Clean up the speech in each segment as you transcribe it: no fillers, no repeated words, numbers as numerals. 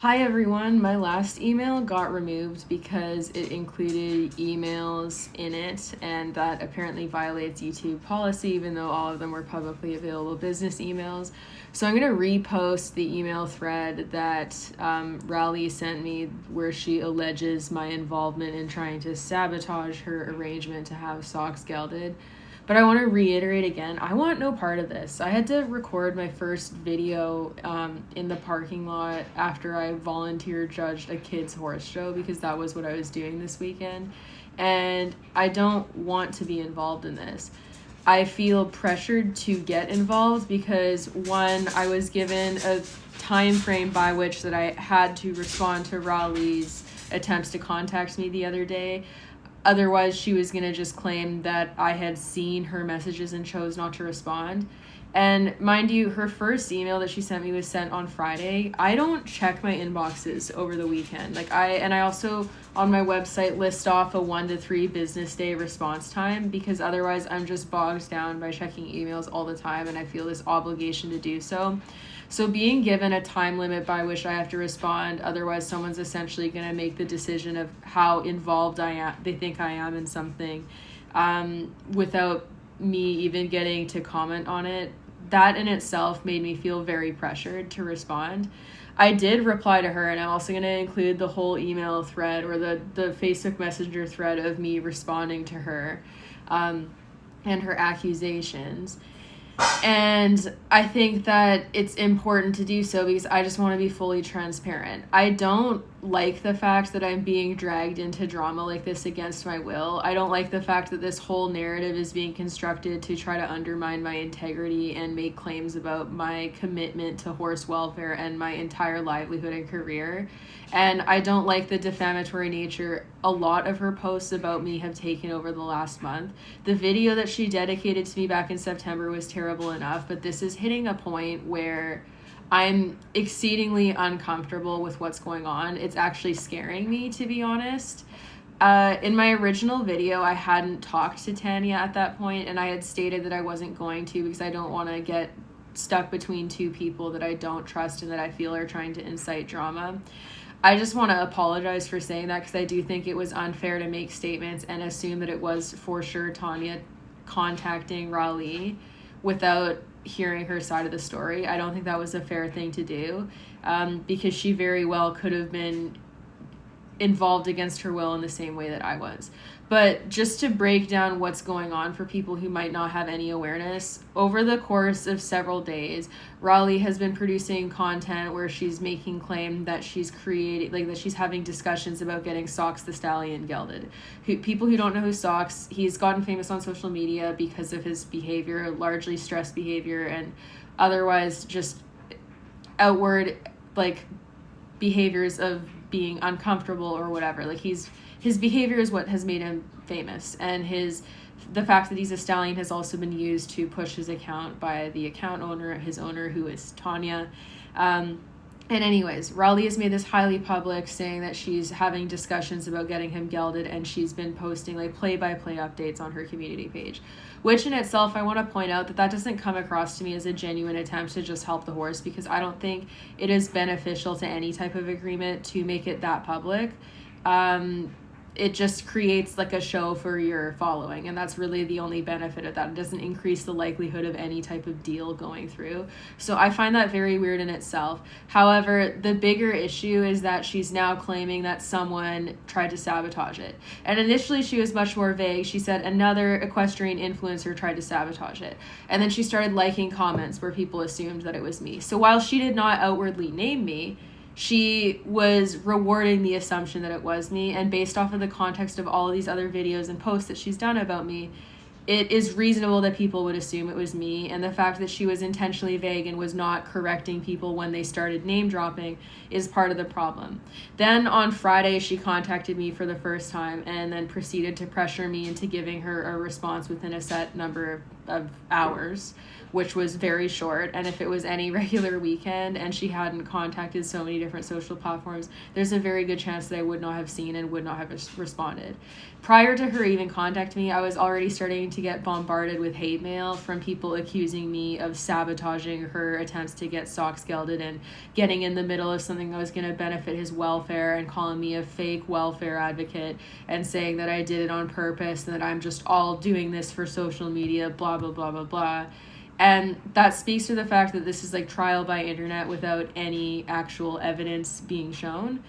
Hi everyone, my last email got removed because it included emails in it, and that apparently violates YouTube policy, even though all of them were publicly available business emails. So I'm going to repost the email thread that Raleigh sent me where she alleges my involvement in trying to sabotage her arrangement to have socks gelded. But I want to reiterate again, I want no part of this. I had to record my first video in the parking lot after I volunteer judged a kids' horse show because that was what I was doing this weekend. And I don't want to be involved in this. I feel pressured to get involved because, one, I was given a time frame by which that I had to respond to Raleigh's attempts to contact me the other day. Otherwise, she was going to just claim that I had seen her messages and chose not to respond. And mind you, her first email that she sent me was sent on Friday. I don't check my inboxes over the weekend. I also on my website list off a 1 to 3 business day response time because otherwise I'm just bogged down by checking emails all the time and I feel this obligation to do so. So being given a time limit by which I have to respond, otherwise someone's essentially going to make the decision of how involved I am, they think I am in something, without me even getting to comment on it. That in itself made me feel very pressured to respond. I did reply to her, and I'm also going to include the whole email thread or the Facebook Messenger thread of me responding to her and her accusations. And I think that it's important to do so because I just want to be fully transparent. I don't like the fact that I'm being dragged into drama like this against my will. I don't like the fact that this whole narrative is being constructed to try to undermine my integrity and make claims about my commitment to horse welfare and my entire livelihood and career. And I don't like the defamatory nature a lot of her posts about me have taken over the last month. The video that she dedicated to me back in September was terrible enough, but this is hitting a point where I'm exceedingly uncomfortable with what's going on. It's actually scaring me, to be honest. In my original video, I hadn't talked to Tanya at that point, and I had stated that I wasn't going to because I don't want to get stuck between two people that I don't trust and that I feel are trying to incite drama. I just want to apologize for saying that because I do think it was unfair to make statements and assume that it was for sure Tanya contacting Raleigh without hearing her side of the story. I don't think that was a fair thing to do because she very well could have been involved against her will in the same way that I was. But just to break down what's going on for people who might not have any awareness, over the course of several days, Raleigh has been producing content where she's making claim that she's that she's having discussions about getting Socks the Stallion gelded. People who don't know who Socks, he's gotten famous on social media because of his behavior, largely stress behavior, and otherwise just outward behaviors of being uncomfortable or whatever. His behavior is what has made him famous, and the fact that he's a stallion has also been used to push his account by the account owner, his owner, who is Tanya. And anyways, Raleigh has made this highly public, saying that she's having discussions about getting him gelded, and she's been posting play-by-play updates on her community page, which in itself, I want to point out that doesn't come across to me as a genuine attempt to just help the horse, because I don't think it is beneficial to any type of agreement to make it that public. It just creates a show for your following, and that's really the only benefit of that. It doesn't increase the likelihood of any type of deal going through. So I find that very weird in itself. However, the bigger issue is that she's now claiming that someone tried to sabotage it. And initially she was much more vague. She said another equestrian influencer tried to sabotage it. And then she started liking comments where people assumed that it was me. So while she did not outwardly name me, she was rewarding the assumption that it was me, and based off of the context of all of these other videos and posts that she's done about me, it is reasonable that people would assume it was me, and the fact that she was intentionally vague and was not correcting people when they started name dropping is part of the problem. Then on Friday, she contacted me for the first time and then proceeded to pressure me into giving her a response within a set number of hours, which was very short. And if it was any regular weekend and she hadn't contacted so many different social platforms, there's a very good chance that I would not have seen and would not have responded. Prior to her even contacting me, I was already starting to get bombarded with hate mail from people accusing me of sabotaging her attempts to get Socks gelded and getting in the middle of something that was going to benefit his welfare, and calling me a fake welfare advocate and saying that I did it on purpose and that I'm just all doing this for social media, blah, blah, blah, blah, blah. And that speaks to the fact that this is like trial by internet without any actual evidence being shown.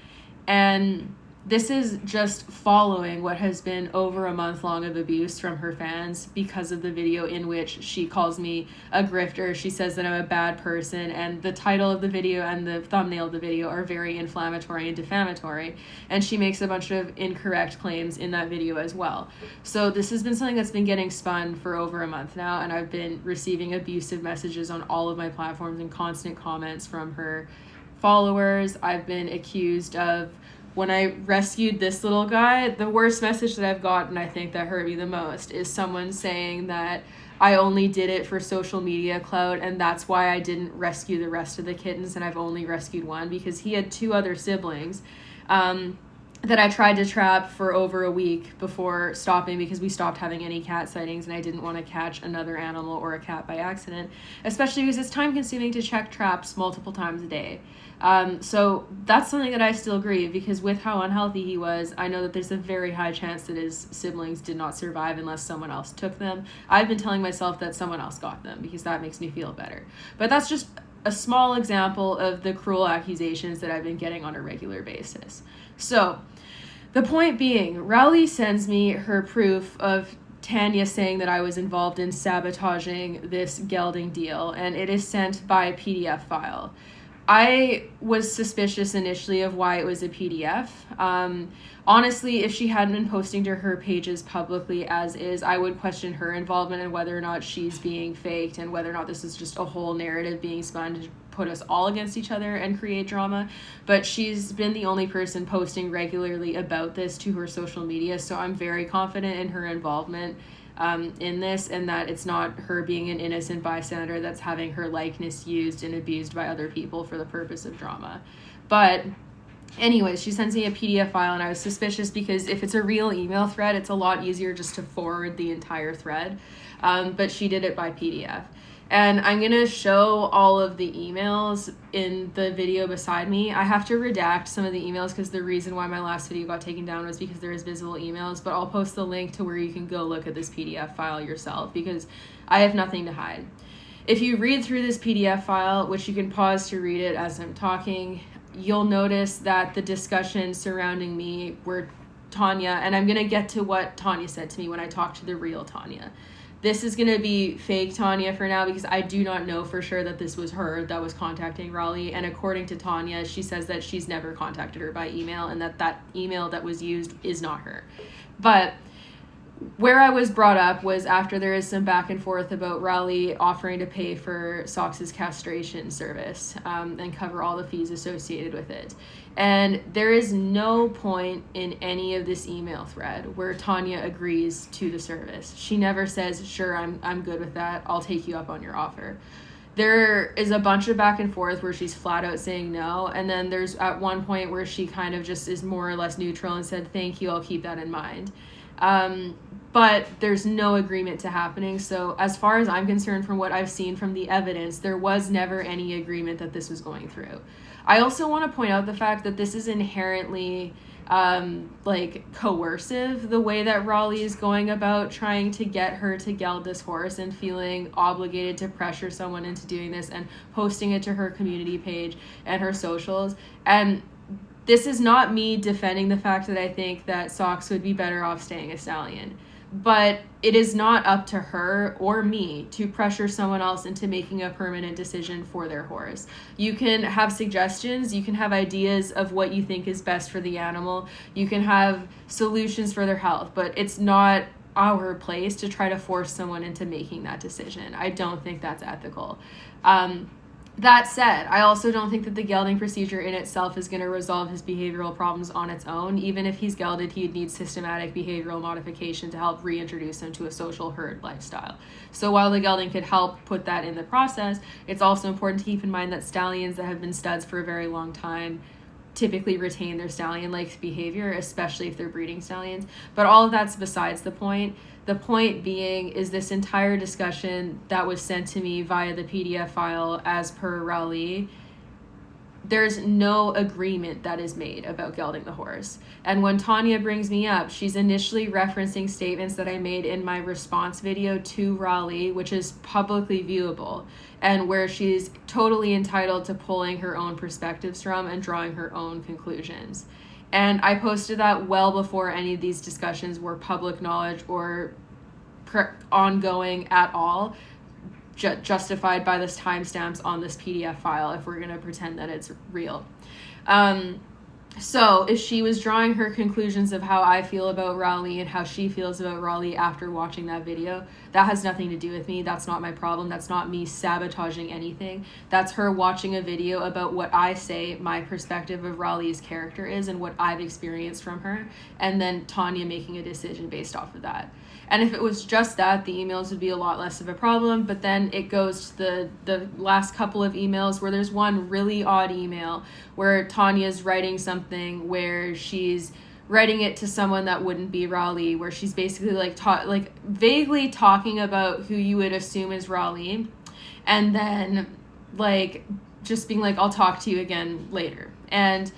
And this is just following what has been over a month long of abuse from her fans because of the video in which she calls me a grifter. She says that I'm a bad person, and the title of the video and the thumbnail of the video are very inflammatory and defamatory. And she makes a bunch of incorrect claims in that video as well. So this has been something that's been getting spun for over a month now, and I've been receiving abusive messages on all of my platforms and constant comments from her followers. I've been accused of, when I rescued this little guy, the worst message that I've gotten, I think that hurt me the most, is someone saying that I only did it for social media clout, and that's why I didn't rescue the rest of the kittens, and I've only rescued one, because he had 2 other siblings that I tried to trap for over a week before stopping, because we stopped having any cat sightings and I didn't want to catch another animal or a cat by accident, especially because it's time consuming to check traps multiple times a day. So that's something that I still grieve, because with how unhealthy he was, I know that there's a very high chance that his siblings did not survive unless someone else took them. I've been telling myself that someone else got them because that makes me feel better. But that's just a small example of the cruel accusations that I've been getting on a regular basis. So the point being, Raleigh sends me her proof of Tanya saying that I was involved in sabotaging this gelding deal, and it is sent by PDF file. I was suspicious initially of why it was a PDF. Honestly, if she hadn't been posting to her pages publicly as is, I would question her involvement and whether or not she's being faked, and whether or not this is just a whole narrative being spun to put us all against each other and create drama. But she's been the only person posting regularly about this to her social media, so I'm very confident in her involvement in this, and that it's not her being an innocent bystander that's having her likeness used and abused by other people for the purpose of drama. But anyways, she sends me a PDF file, and I was suspicious because if it's a real email thread, it's a lot easier just to forward the entire thread. But she did it by PDF. And I'm going to show all of the emails in the video beside me. I have to redact some of the emails because the reason why my last video got taken down was because there is visible emails, but I'll post the link to where you can go look at this PDF file yourself, because I have nothing to hide. If you read through this PDF file, which you can pause to read it as I'm talking, you'll notice that the discussion surrounding me were Tanya, and I'm going to get to what Tanya said to me when I talked to the real Tanya. This is going to be fake Tanya for now, because I do not know for sure that this was her that was contacting Raleigh. And according to Tanya, she says that she's never contacted her by email, and that email that was used is not her. But where I was brought up was after there is some back and forth about Raleigh offering to pay for Socks's castration service and cover all the fees associated with it. And there is no point in any of this email thread where Tanya agrees to the service. She never says, sure, I'm good with that, I'll take you up on your offer. There is a bunch of back and forth where she's flat out saying no, and then there's at one point where she kind of just is more or less neutral and said, thank you, I'll keep that in mind. But there's no agreement to happening. So as far as I'm concerned, from what I've seen from the evidence, there was never any agreement that this was going through. I also want to point out the fact that this is inherently coercive, the way that Raleigh is going about trying to get her to geld this horse and feeling obligated to pressure someone into doing this and posting it to her community page and her socials. And this is not me defending the fact that I think that Socks would be better off staying a stallion. But it is not up to her or me to pressure someone else into making a permanent decision for their horse. You can have suggestions, you can have ideas of what you think is best for the animal, you can have solutions for their health, but it's not our place to try to force someone into making that decision. I don't think that's ethical. That said, I also don't think that the gelding procedure in itself is going to resolve his behavioral problems on its own. Even if he's gelded, he'd need systematic behavioral modification to help reintroduce him to a social herd lifestyle. So while the gelding could help put that in the process, it's also important to keep in mind that stallions that have been studs for a very long time typically retain their stallion-like behavior, especially if they're breeding stallions. But all of that's besides the point. The point being is this entire discussion that was sent to me via the PDF file as per Raleigh, there's no agreement that is made about gelding the horse. And when Tanya brings me up, she's initially referencing statements that I made in my response video to Raleigh, which is publicly viewable, and where she's totally entitled to pulling her own perspectives from and drawing her own conclusions. And I posted that well before any of these discussions were public knowledge or ongoing at all, justified by this timestamps on this PDF file, if we're going to pretend that it's real. So if she was drawing her conclusions of how I feel about Raleigh and how she feels about Raleigh after watching that video, that has nothing to do with me. That's not my problem. That's not me sabotaging anything. That's her watching a video about what I say my perspective of Raleigh's character is and what I've experienced from her, and then Tanya making a decision based off of that. And if it was just that, the emails would be a lot less of a problem. But then it goes to the last couple of emails where there's one really odd email where Tanya's writing something where she's writing it to someone that wouldn't be Raleigh, where she's basically like vaguely talking about who you would assume is Raleigh, and then like just being like, I'll talk to you again later. And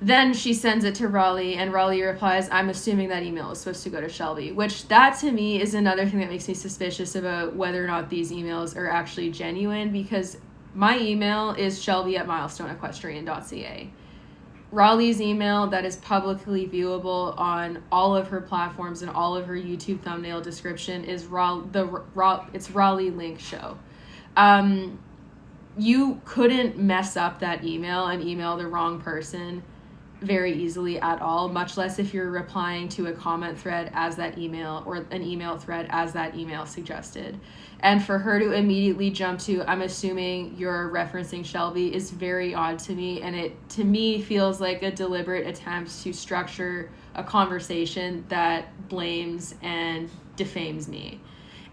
then she sends it to Raleigh, and Raleigh replies, I'm assuming that email is supposed to go to Shelby, which that to me is another thing that makes me suspicious about whether or not these emails are actually genuine, because my email is shelby@milestoneequestrian.ca. Raleigh's email that is publicly viewable on all of her platforms and all of her YouTube thumbnail description is it's Raleigh Link show. You couldn't mess up that email and email the wrong person very easily at all, much less if you're replying to a comment thread as that email or an email thread as that email suggested. And for her to immediately jump to, I'm assuming you're referencing Shelby, is very odd to me, and it to me feels like a deliberate attempt to structure a conversation that blames and defames me.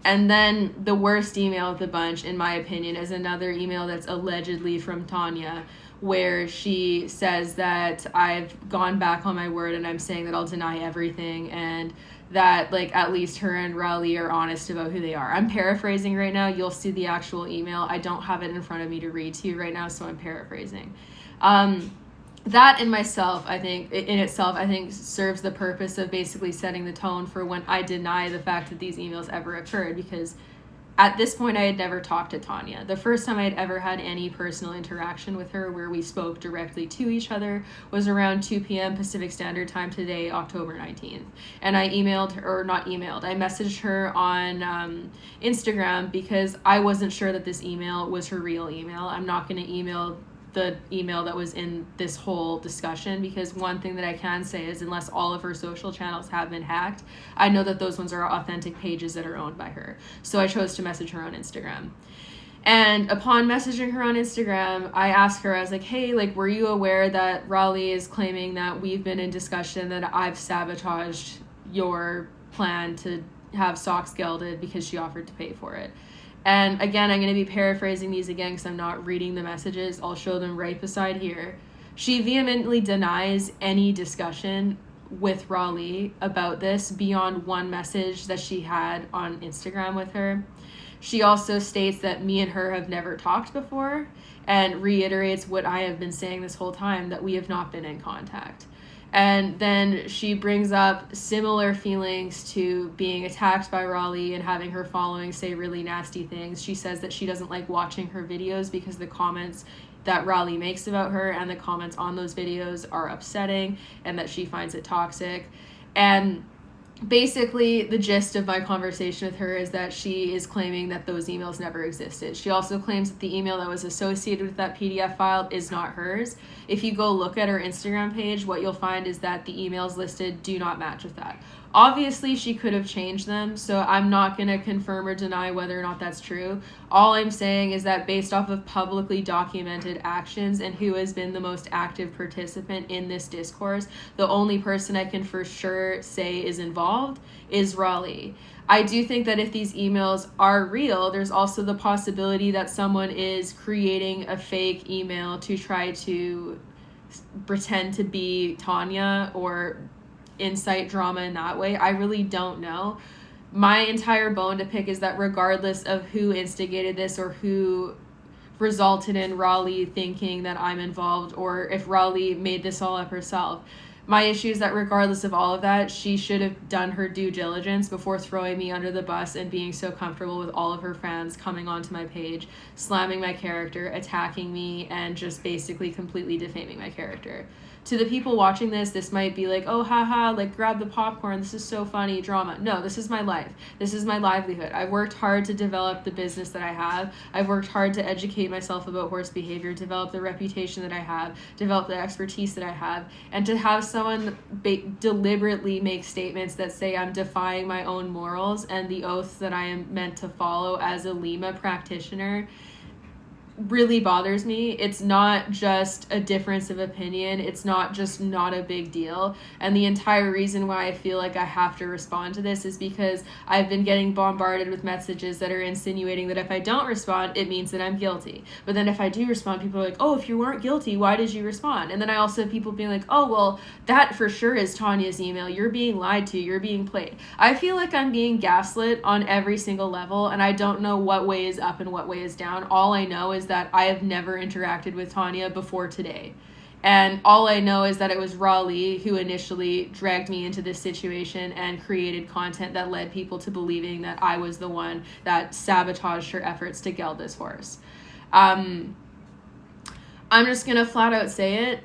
And then the worst email of the bunch, in my opinion, is another email that's allegedly from Tanya, where she says that I've gone back on my word and I'm saying that I'll deny everything, and that like at least her and Raleigh are honest about who they are. I'm paraphrasing right now. You'll see the actual email. I don't have it in front of me to read to you right now, so I'm paraphrasing. That in itself, I think, serves the purpose of basically setting the tone for when I deny the fact that these emails ever occurred, because at this point, I had never talked to Tanya. The first time I had ever had any personal interaction with her where we spoke directly to each other was around 2 p.m. Pacific Standard Time today, October 19th. And I I messaged her on Instagram because I wasn't sure that this email was her real email. I'm not going to email the email that was in this whole discussion, because one thing that I can say is unless all of her social channels have been hacked, I know that those ones are authentic pages that are owned by her. So I chose to message her on Instagram. And upon messaging her on Instagram, I asked her, I was like, hey, like, were you aware that Raleigh is claiming that we've been in discussion that I've sabotaged your plan to have socks gelded because she offered to pay for it? And again, I'm going to be paraphrasing these again because I'm not reading the messages. I'll show them right beside here. She vehemently denies any discussion with Raleigh about this beyond one message that she had on Instagram with her. She also states that me and her have never talked before and reiterates what I have been saying this whole time, that we have not been in contact. And then she brings up similar feelings to being attacked by Raleigh and having her following say really nasty things. She says that she doesn't like watching her videos because the comments that Raleigh makes about her and the comments on those videos are upsetting, and that she finds it toxic. And basically the gist of my conversation with her is that she is claiming that those emails never existed. She also claims that the email that was associated with that PDF file is not hers. If you go look at her Instagram page, what you'll find is that the emails listed do not match with that. Obviously, she could have changed them, so I'm not going to confirm or deny whether or not that's true. All I'm saying is that based off of publicly documented actions and who has been the most active participant in this discourse, the only person I can for sure say is involved is Raleigh. I do think that if these emails are real, there's also the possibility that someone is creating a fake email to try to pretend to be Tanya or incite drama in that way. I really don't know. My entire bone to pick is that regardless of who instigated this or who resulted in Raleigh thinking that I'm involved, or if Raleigh made this all up herself, my issue is that regardless of all of that, she should have done her due diligence before throwing me under the bus and being so comfortable with all of her fans coming onto my page, slamming my character, attacking me, and just basically completely defaming my character. To the people watching this might be like, oh, haha, like, grab the popcorn, this is so funny, drama. No, this is my life. This is my livelihood. I've worked hard to develop the business that I have. I've worked hard to educate myself about horse behavior, develop the reputation that I have, develop the expertise that I have, and to have someone deliberately make statements that say I'm defying my own morals and the oaths that I am meant to follow as a Lima practitioner really bothers me. It's not just a difference of opinion. It's not just not a big deal. And the entire reason why I feel like I have to respond to this is because I've been getting bombarded with messages that are insinuating that if I don't respond, it means that I'm guilty. But then if I do respond, people are like, oh, if you weren't guilty, why did you respond? And then I also have people being like, oh, well, that for sure is Tanya's email. You're being lied to. You're being played. I feel like I'm being gaslit on every single level, and I don't know what way is up and what way is down. All I know is that I have never interacted with Tanya before today. And all I know is that it was Raleigh who initially dragged me into this situation and created content that led people to believing that I was the one that sabotaged her efforts to geld this horse. I'm just going to flat out say it.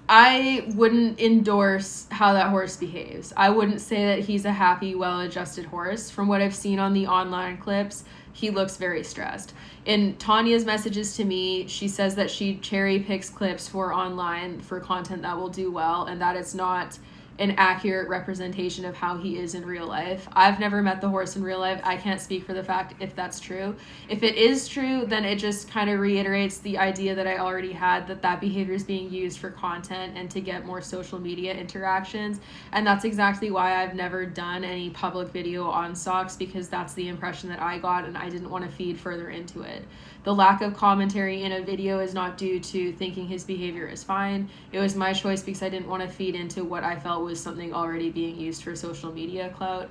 I wouldn't endorse how that horse behaves. I wouldn't say that he's a happy, well-adjusted horse. From what I've seen on the online clips, he looks very stressed. In Tanya's messages to me, she says that she cherry picks clips for online for content that will do well, and that it's not an accurate representation of how he is in real life. I've never met the horse in real life. I can't speak for the fact if that's true. If it is true, then it just kind of reiterates the idea that I already had, that behavior is being used for content and to get more social media interactions. And that's exactly why I've never done any public video on socks, because that's the impression that I got and I didn't want to feed further into it. The lack of commentary in a video is not due to thinking his behavior is fine. It was my choice because I didn't want to feed into what I felt was something already being used for social media clout.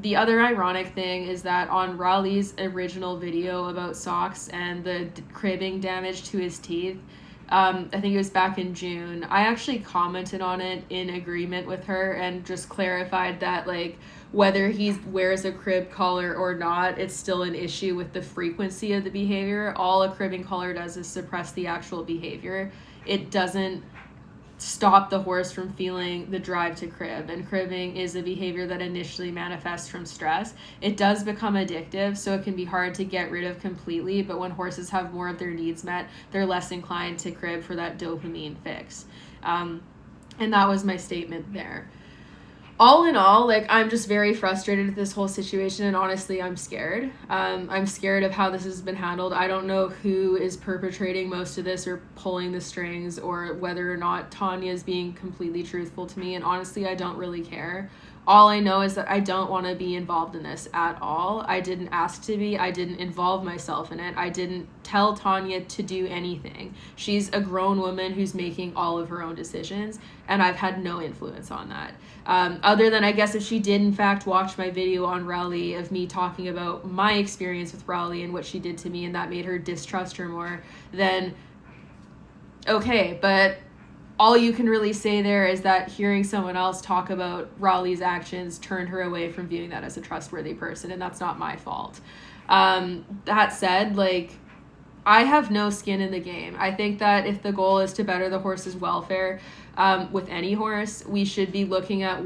The other ironic thing is that on Raleigh's original video about socks and the cribbing damage to his teeth, I think it was back in June, I actually commented on it in agreement with her and just clarified that, like, whether he wears a crib collar or not, it's still an issue with the frequency of the behavior. All a cribbing collar does is suppress the actual behavior. It doesn't stop the horse from feeling the drive to crib, and cribbing is a behavior that initially manifests from stress. It does become addictive, so it can be hard to get rid of completely, but when horses have more of their needs met, they're less inclined to crib for that dopamine fix. And that was my statement there. All in all, like, I'm just very frustrated with this whole situation, and honestly, I'm scared. I'm scared of how this has been handled. I don't know who is perpetrating most of this or pulling the strings, or whether or not Tanya is being completely truthful to me, and honestly, I don't really care. All I know is that I don't want to be involved in this at all. I didn't ask to be. I didn't involve myself in it. I didn't tell Tanya to do anything. She's a grown woman who's making all of her own decisions, and I've had no influence on that. Other than, I guess, if she did in fact watch my video on Raleigh of me talking about my experience with Raleigh and what she did to me, and that made her distrust her more, then okay, but all you can really say there is that hearing someone else talk about Raleigh's actions turned her away from viewing that as a trustworthy person, and that's not my fault. That said, like, I have no skin in the game. I think that if the goal is to better the horse's welfare, with any horse, we should be looking at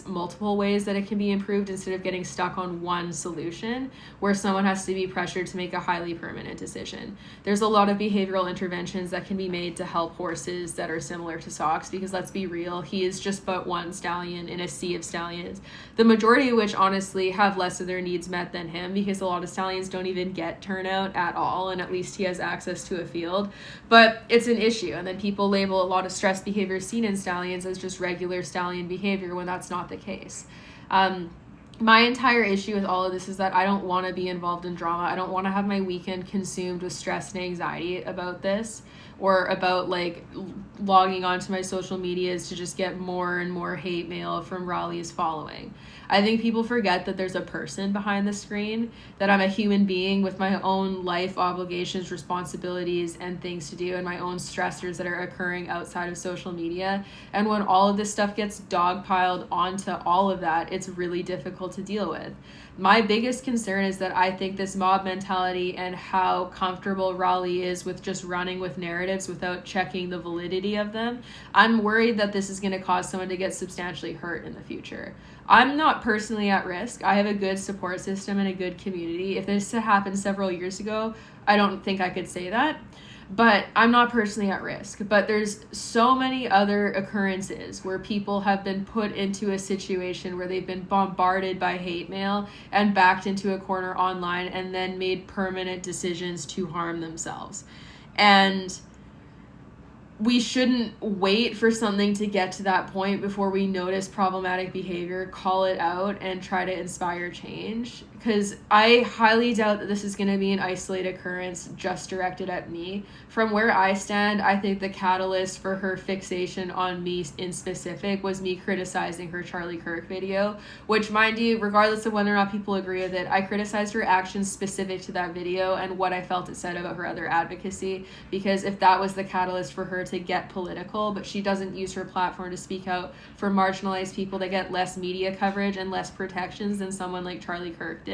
multiple ways that it can be improved instead of getting stuck on one solution where someone has to be pressured to make a highly permanent decision. There's a lot of behavioral interventions that can be made to help horses that are similar to Socks, because let's be real, he is just but one stallion in a sea of stallions, the majority of which honestly have less of their needs met than him, because a lot of stallions don't even get turnout at all, and at least he has access to a field. But it's an issue, and then people label a lot of stress behaviors seen in stallions as just regular stallion behavior when that's not the case. My entire issue with all of this is that I don't want to be involved in drama. I don't want to have my weekend consumed with stress and anxiety about this, or about like logging onto my social medias to just get more and more hate mail from Raleigh's following. I think people forget that there's a person behind the screen, that I'm a human being with my own life obligations, responsibilities, and things to do, and my own stressors that are occurring outside of social media. And when all of this stuff gets dogpiled onto all of that, it's really difficult to deal with. My biggest concern is that I think this mob mentality and how comfortable Raleigh is with just running with narratives without checking the validity of them, I'm worried that this is going to cause someone to get substantially hurt in the future. I'm not personally at risk. I have a good support system and a good community. If this had happened several years ago, I don't think I could say that. But I'm not personally at risk. But there's so many other occurrences where people have been put into a situation where they've been bombarded by hate mail and backed into a corner online and then made permanent decisions to harm themselves. And we shouldn't wait for something to get to that point before we notice problematic behavior, call it out, and try to inspire change. Because I highly doubt that this is going to be an isolated occurrence just directed at me. From where I stand, I think the catalyst for her fixation on me in specific was me criticizing her Charlie Kirk video, which, mind you, regardless of whether or not people agree with it, I criticized her actions specific to that video and what I felt it said about her other advocacy, because if that was the catalyst for her to get political, but she doesn't use her platform to speak out for marginalized people that get less media coverage and less protections than someone like Charlie Kirk did.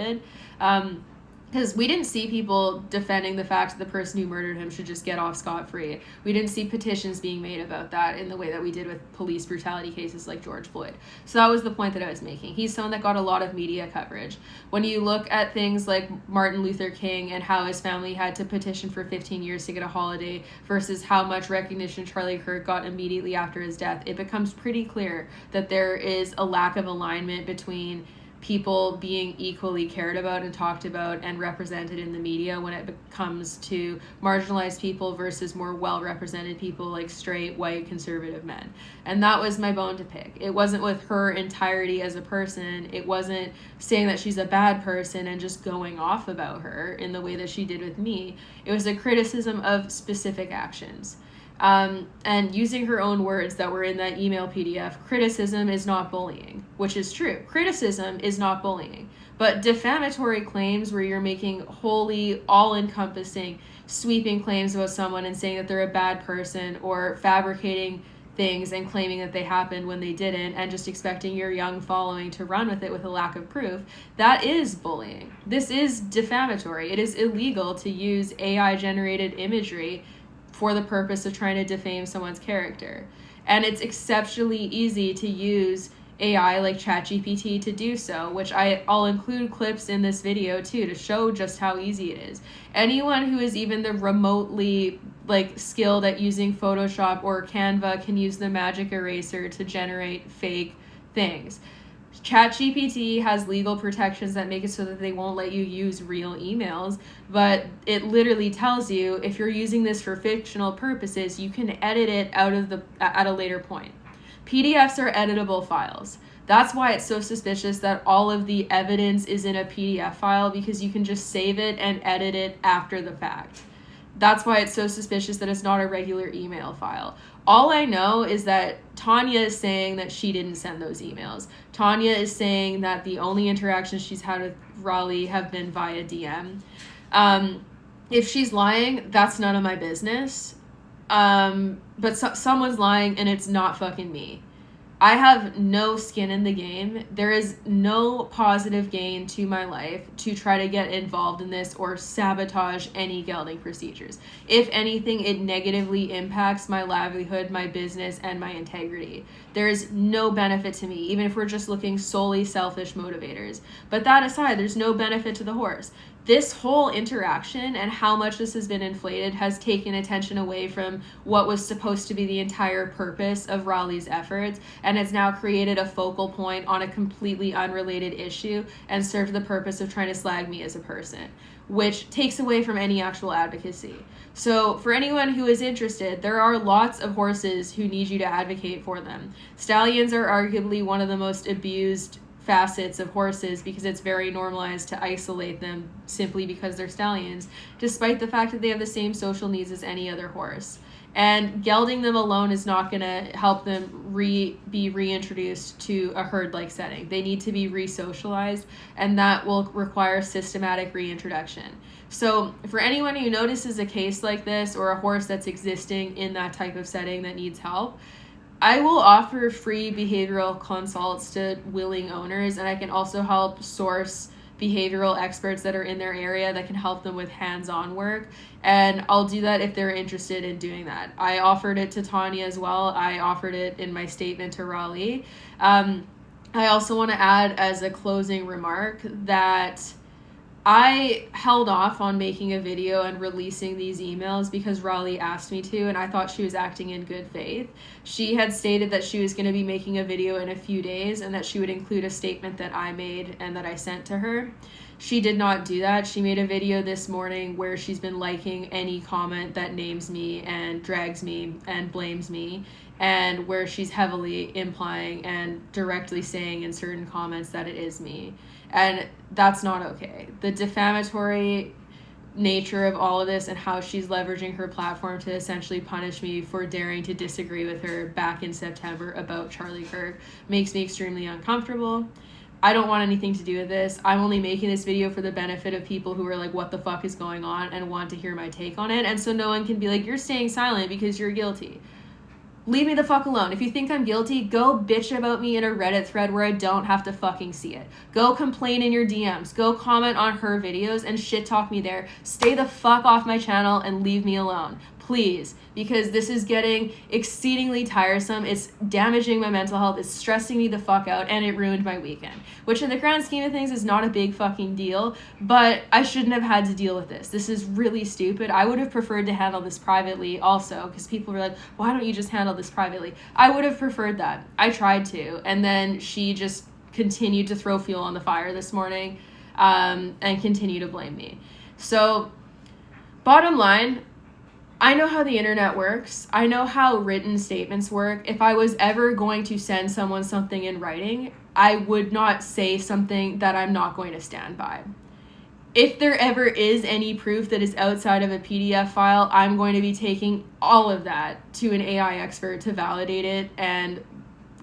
Because we didn't see people defending the fact that the person who murdered him should just get off scot-free. We didn't see petitions being made about that in the way that we did with police brutality cases like George Floyd. So that was the point that I was making. He's someone that got a lot of media coverage. When you look at things like Martin Luther King and how his family had to petition for 15 years to get a holiday versus how much recognition Charlie Kirk got immediately after his death, it becomes pretty clear that there is a lack of alignment between people being equally cared about and talked about and represented in the media when it comes to marginalized people versus more well-represented people like straight, white, conservative men. And that was my bone to pick. It wasn't with her entirety as a person. It wasn't saying that she's a bad person and just going off about her in the way that she did with me. It was a criticism of specific actions. And using her own words that were in that email PDF, criticism is not bullying, which is true. Criticism is not bullying. But defamatory claims where you're making wholly all-encompassing, sweeping claims about someone and saying that they're a bad person, or fabricating things and claiming that they happened when they didn't, and just expecting your young following to run with it with a lack of proof, that is bullying. This is defamatory. It is illegal to use AI-generated imagery for the purpose of trying to defame someone's character. And it's exceptionally easy to use AI like ChatGPT to do so, which I'll include clips in this video too to show just how easy it is. Anyone who is even the remotely skilled at using Photoshop or Canva can use the magic eraser to generate fake things. ChatGPT has legal protections that make it so that they won't let you use real emails, but it literally tells you if you're using this for fictional purposes, you can edit it at a later point. PDFs are editable files. That's why it's so suspicious that all of the evidence is in a PDF file, because you can just save it and edit it after the fact. That's why it's so suspicious that it's not a regular email file. All I know is that Tanya is saying that she didn't send those emails. Tanya is saying that the only interactions she's had with Raleigh have been via DM. If she's lying, that's none of my business. But someone's lying, and it's not fucking me. I have no skin in the game. There is no positive gain to my life to try to get involved in this or sabotage any gelding procedures. If anything, it negatively impacts my livelihood, my business, and my integrity. There is no benefit to me, even if we're just looking solely selfish motivators. But that aside, there's no benefit to the horse. This whole interaction and how much this has been inflated has taken attention away from what was supposed to be the entire purpose of Raleigh's efforts, and has now created a focal point on a completely unrelated issue and served the purpose of trying to slag me as a person, which takes away from any actual advocacy. So for anyone who is interested, there are lots of horses who need you to advocate for them. Stallions are arguably one of the most abused facets of horses because it's very normalized to isolate them simply because they're stallions, despite the fact that they have the same social needs as any other horse. And gelding them alone is not going to help them be reintroduced to a herd-like setting. They need to be re-socialized, and that will require systematic reintroduction. So for anyone who notices a case like this or a horse that's existing in that type of setting that needs help, I will offer free behavioral consults to willing owners, and I can also help source behavioral experts that are in their area that can help them with hands-on work, and I'll do that if they're interested in doing that. I offered it to Tanya as well. I offered it in my statement to Raleigh. I also want to add as a closing remark that I held off on making a video and releasing these emails because Raleigh asked me to, and I thought she was acting in good faith. She had stated that she was going to be making a video in a few days and that she would include a statement that I made and that I sent to her. She did not do that. She made a video this morning where she's been liking any comment that names me and drags me and blames me, and where she's heavily implying and directly saying in certain comments that it is me. And that's not okay. The defamatory nature of all of this and how she's leveraging her platform to essentially punish me for daring to disagree with her back in September about Charlie Kirk makes me extremely uncomfortable. I don't want anything to do with this. I'm only making this video for the benefit of people who are like, what the fuck is going on, and want to hear my take on it. And so no one can be like, you're staying silent because you're guilty. Leave me the fuck alone. If you think I'm guilty, go bitch about me in a Reddit thread where I don't have to fucking see it. Go complain in your DMs. Go comment on her videos and shit talk me there. Stay the fuck off my channel and leave me alone. Please. Because this is getting exceedingly tiresome. It's damaging my mental health. It's stressing me the fuck out, and it ruined my weekend. Which in the grand scheme of things is not a big fucking deal, but I shouldn't have had to deal with this. This is really stupid. I would have preferred to handle this privately also, because people were like, why don't you just handle this privately? I would have preferred that. I tried to, and then she just continued to throw fuel on the fire this morning, and continue to blame me. So, bottom line, I know how the internet works. I know how written statements work. If I was ever going to send someone something in writing, I would not say something that I'm not going to stand by. If there ever is any proof that is outside of a PDF file, I'm going to be taking all of that to an AI expert to validate it and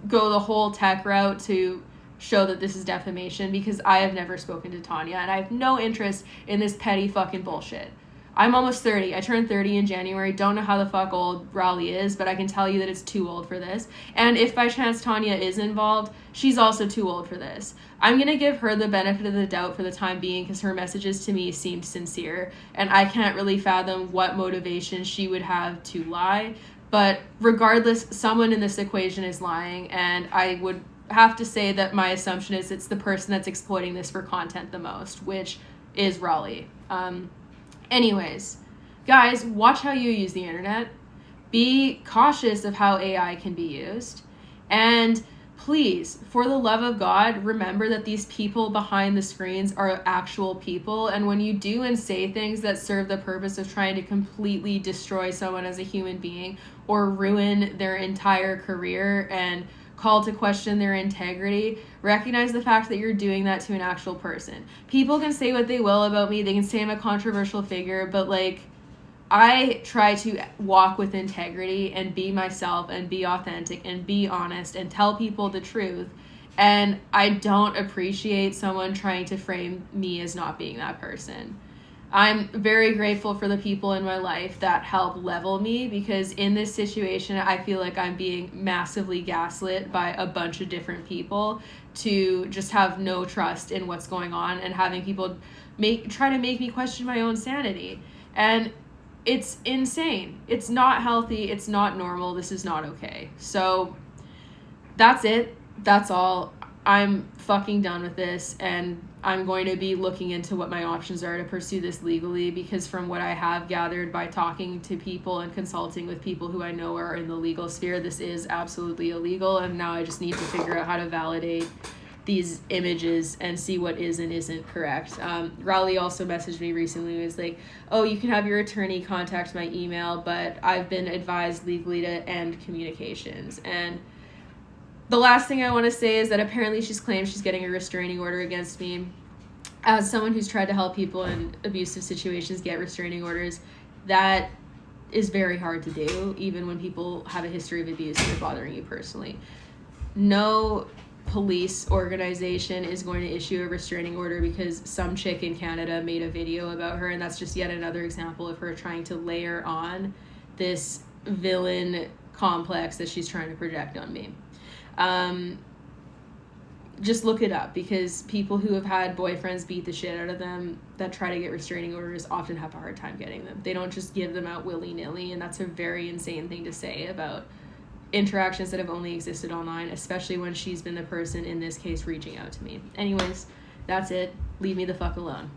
go the whole tech route to show that this is defamation, because I have never spoken to Tanya and I have no interest in this petty fucking bullshit. I'm almost 30. I turned 30 in January. Don't know how the fuck old Raleigh is, but I can tell you that it's too old for this. And if by chance Tanya is involved, she's also too old for this. I'm going to give her the benefit of the doubt for the time being because her messages to me seemed sincere, and I can't really fathom what motivation she would have to lie. But regardless, someone in this equation is lying, and I would have to say that my assumption is it's the person that's exploiting this for content the most, which is Raleigh. Anyways, guys, watch how you use the internet. Be cautious of how AI can be used. And please, for the love of God, remember that these people behind the screens are actual people. And when you do and say things that serve the purpose of trying to completely destroy someone as a human being or ruin their entire career and call to question their integrity, recognize the fact that you're doing that to an actual person. People can say what they will about me. They can say I'm a controversial figure, but like, I try to walk with integrity and be myself and be authentic and be honest and tell people the truth. And I don't appreciate someone trying to frame me as not being that person. I'm very grateful for the people in my life that help level me, because in this situation, I feel like I'm being massively gaslit by a bunch of different people to just have no trust in what's going on, and having people try to make me question my own sanity. And it's insane. It's not healthy. It's not normal. This is not okay. So that's it. That's all. I'm fucking done with this, and I'm going to be looking into what my options are to pursue this legally, because from what I have gathered by talking to people and consulting with people who I know are in the legal sphere, this is absolutely illegal, and now I just need to figure out how to validate these images and see what is and isn't correct. Raleigh also messaged me recently. He was like, oh, you can have your attorney contact my email, but I've been advised legally to end communications. And the last thing I want to say is that apparently she's claimed she's getting a restraining order against me. As someone who's tried to help people in abusive situations get restraining orders, that is very hard to do, even when people have a history of abuse and they're bothering you personally. No police organization is going to issue a restraining order because some chick in Canada made a video about her, and that's just yet another example of her trying to layer on this villain complex that she's trying to project on me. Just look it up, because people who have had boyfriends beat the shit out of them that try to get restraining orders often have a hard time getting them. They don't just give them out willy-nilly, and that's a very insane thing to say about interactions that have only existed online, especially when she's been the person in this case reaching out to me. Anyways, that's it. Leave me the fuck alone.